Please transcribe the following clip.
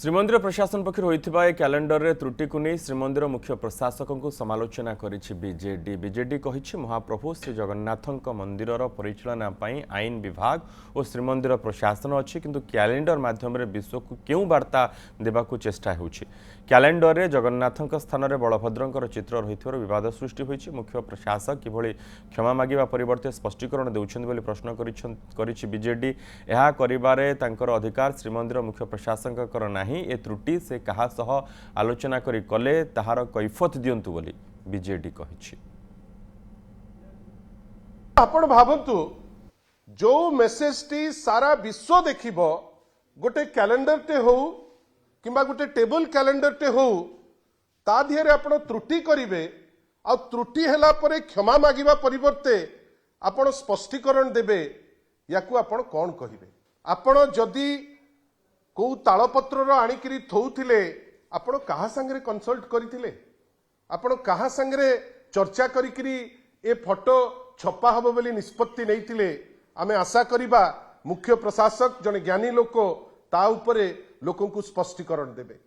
श्रीमंदिर प्रशासन पक्ष होइथिबा कैलेंडर रे त्रुटि को नहीं श्रीमंदिर मुख्य प्रशासक को समालोचना करिछि बीजेडी कहिछि महाप्रभु श्री जगन्नाथଙ୍କ मंदिरर परिचालना पई आईन विभाग और श्रीमंदिर प्रशासन अछि किंतु कैलेंडर माध्यम रे विश्व को क्यों वार्ता देबाकू चेष्टा होछि। कैलेंडर रे जगन्नाथଙ୍କ स्थान रे बलभद्रଙ୍କର चित्र रहिथिबार विवाद सृष्टि होइछि। मुख्य प्रशासक किभଳି क्षमा मागिबा परिवर्ते स्पष्टीकरण देउछन्ति बोली प्रश्न करिछि बीजेडी। एहा करिबारे तांकर अधिकार श्रीमंदिर मुख्य प्रशासकଙ୍କର नाही। ए त्रुटि से कहा सह आलोचना करी कले ताहार कैफत दियंतु बोली बीजेडी कहिछि। आपण भावंतु जो मेसेज टी सारा विश्व देखिबो गोटे कैलेंडर टे हो किंबा गोटे टेबल कैलेंडर टे हो ता धिरे आपण त्रुटि करिवे आ त्रुटि हैला परे क्षमा मागिबा परिवर्ते आपण स्पष्टीकरण देबे याकू आपण कोन कहिबे। आपण जदी को तालपत्र आणिकी थोउथिले आपण कहा संगे कंसल्ट करथिले आपण कहा संगे चर्चा करिकरी ए फोटो छपा हबो बोली निष्पत्ति नैथिले। आमे आशा करिबा मुख्य प्रशासक जने ज्ञानी लोक ता उपरे लोकंकु स्पष्टीकरण देबे।